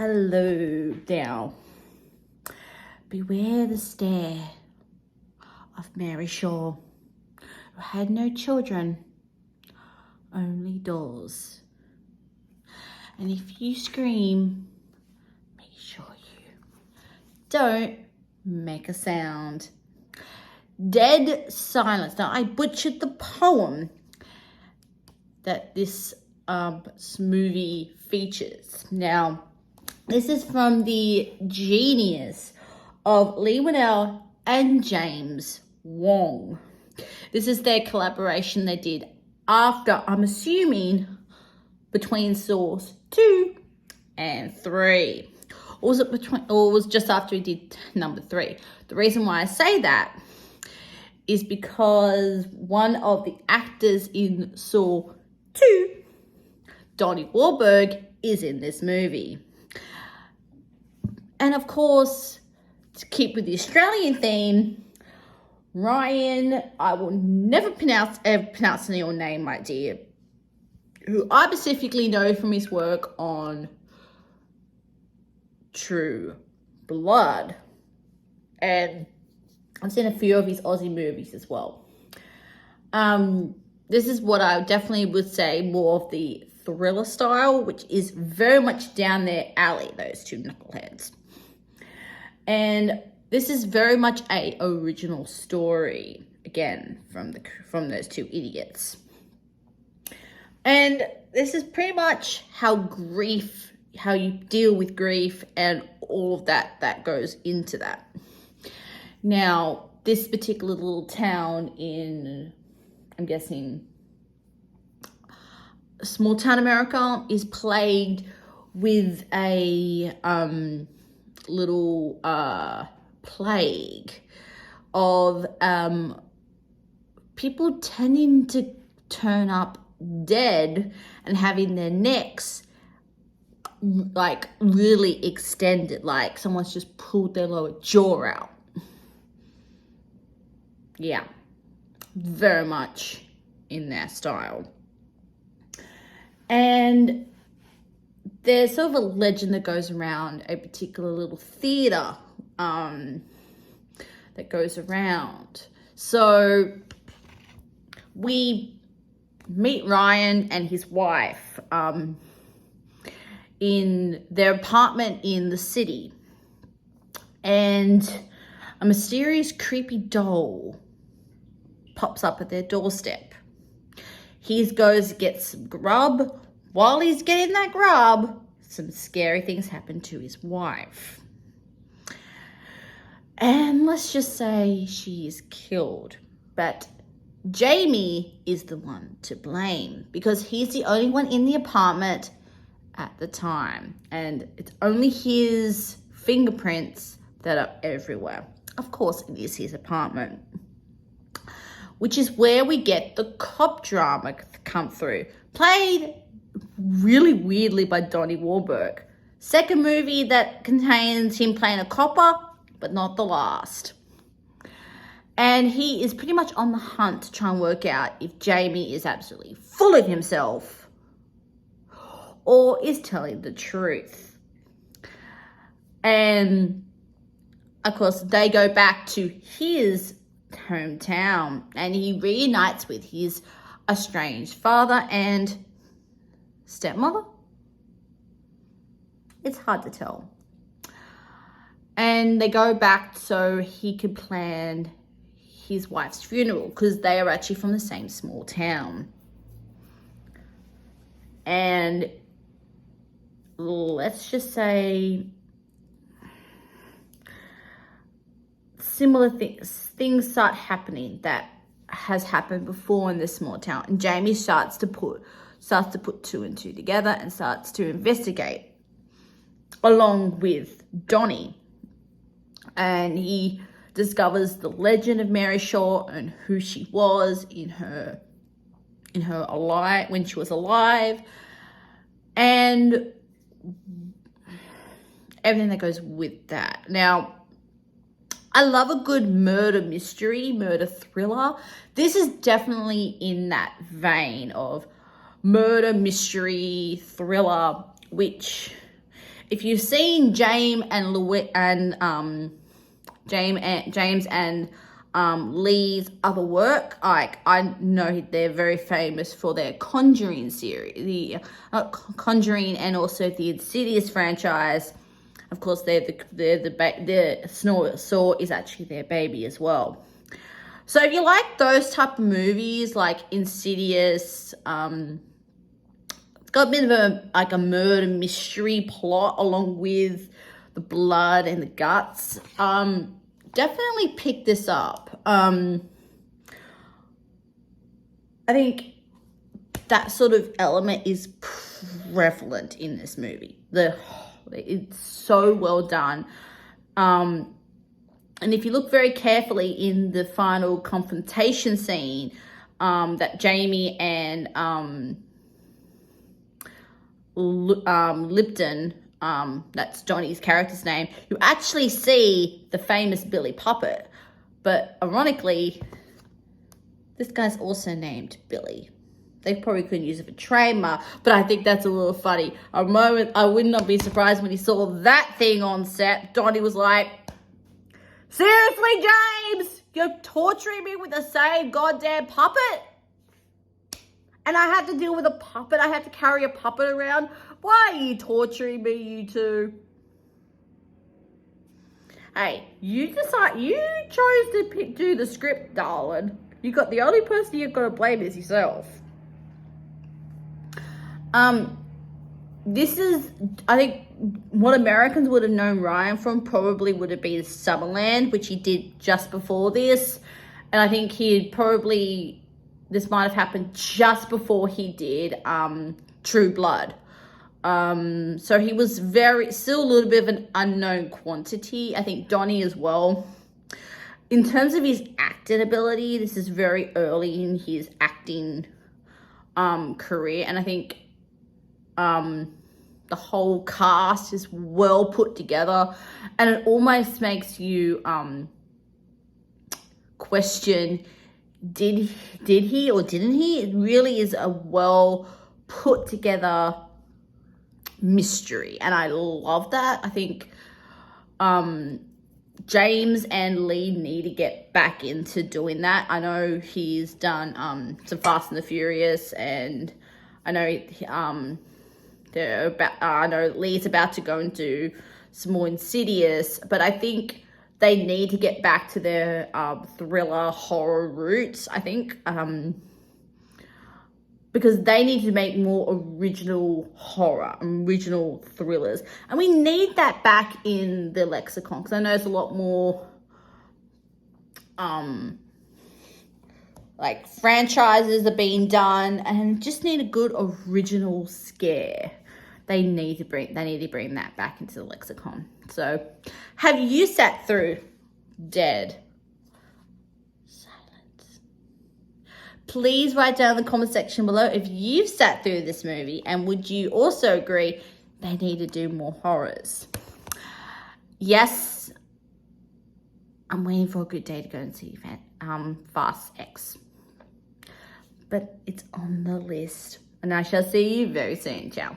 Hello. Now, beware the stare of Mary Shaw, who had no children, only dolls. And if you scream, make sure you don't make a sound. Dead silence. Now, I butchered the poem that this movie features. Now, this is from the genius of Leigh Whannell and James Wong. This is their collaboration they did after, I'm assuming, between Saws 2 and 3. Or was it between, or was just after he did number 3? The reason why I say that is because one of the actors in Saw 2, Donnie Wahlberg, is in this movie. And of course, to keep with the Australian theme, Ryan, I will never pronounce your name, my dear, who I specifically know from his work on True Blood. And I've seen a few of his Aussie movies as well. This is what I definitely would say more of the thriller style, which is very much down their alley, those two knuckleheads. And this is very much a original story, again, from those two idiots. And this is pretty much how you deal with grief and all of that goes into that. Now, this particular little town in, I'm guessing, small town America is plagued with a little plague of people tending to turn up dead and having their necks like really extended, like someone's just pulled their lower jaw out. Yeah, very much in their style. And there's sort of a legend that goes around a particular little theater that goes around. So we meet Ryan and his wife in their apartment in the city. And a mysterious, creepy doll pops up at their doorstep. He goes, gets some grub. While he's getting that grub, some scary things happen to his wife. And let's just say she is killed. But Jamie is the one to blame because he's the only one in the apartment at the time. And it's only his fingerprints that are everywhere. Of course, it is his apartment. Which is where we get the cop drama come through. Played really weirdly by Donnie Wahlberg. Second movie that contains him playing a copper, but not the last. And he is pretty much on the hunt to try and work out if Jamie is absolutely full of himself or is telling the truth. And of course, they go back to his hometown and he reunites with his estranged father and stepmother. It's hard to tell. And they go back so he could plan his wife's funeral because they are actually from the same small town. And let's just say similar things start happening that has happened before in this small town. And Jamie starts to put two and two together and starts to investigate along with Donnie. And he discovers the legend of Mary Shaw and who she was in her alive when she was alive, and everything that goes with that. Now, I love a good murder mystery, murder thriller. This is definitely in that vein of murder mystery thriller, which if you've seen James and James and Lee's other work, like I know they're very famous for their Conjuring series, the Conjuring, and also the Insidious franchise. Of course, the Saw is actually their baby as well. So if you like those type of movies, like Insidious, it's got a bit of a murder mystery plot along with the blood and the guts. Definitely pick this up. I think that sort of element is prevalent in this movie. It's so well done. And if you look very carefully in the final confrontation scene, that Jamie and Lipton, that's Johnny's character's name, you actually see the famous Billy Puppet. But ironically, this guy's also named Billy. They probably couldn't use it for trademark, but I think that's a little funny. A moment, I would not be surprised when he saw that thing on set. Donnie was like, seriously, James? You're torturing me with the same goddamn puppet? And I have to deal with a puppet? I have to carry a puppet around? Why are you torturing me, you two? Hey, you chose to do the script, darling. The only person you've got to blame is yourself. This is, I think, what Americans would have known Ryan from probably would have been Summerland, which he did just before this. And I think this might have happened just before he did True Blood. So he was still a little bit of an unknown quantity. I think Donnie as well. In terms of his acting ability, this is very early in his acting career. And I think the whole cast is well put together. And it almost makes you question, did he or didn't he? It really is a well put together mystery, and I love that. I think James and Lee need to get back into doing that. I know he's done some Fast and the Furious, and I know I know Lee's about to go and do some more Insidious, but I think they need to get back to their thriller horror roots, I think, because they need to make more original horror, original thrillers. And we need that back in the lexicon, because I know it's a lot more like franchises are being done and just need a good original scare. They need to bring that back into the lexicon. So, have you sat through Dead? Silence. Please write down in the comment section below if you've sat through this movie, and would you also agree they need to do more horrors? Yes, I'm waiting for a good day to go and see Fast X. But it's on the list, and I shall see you very soon. Ciao.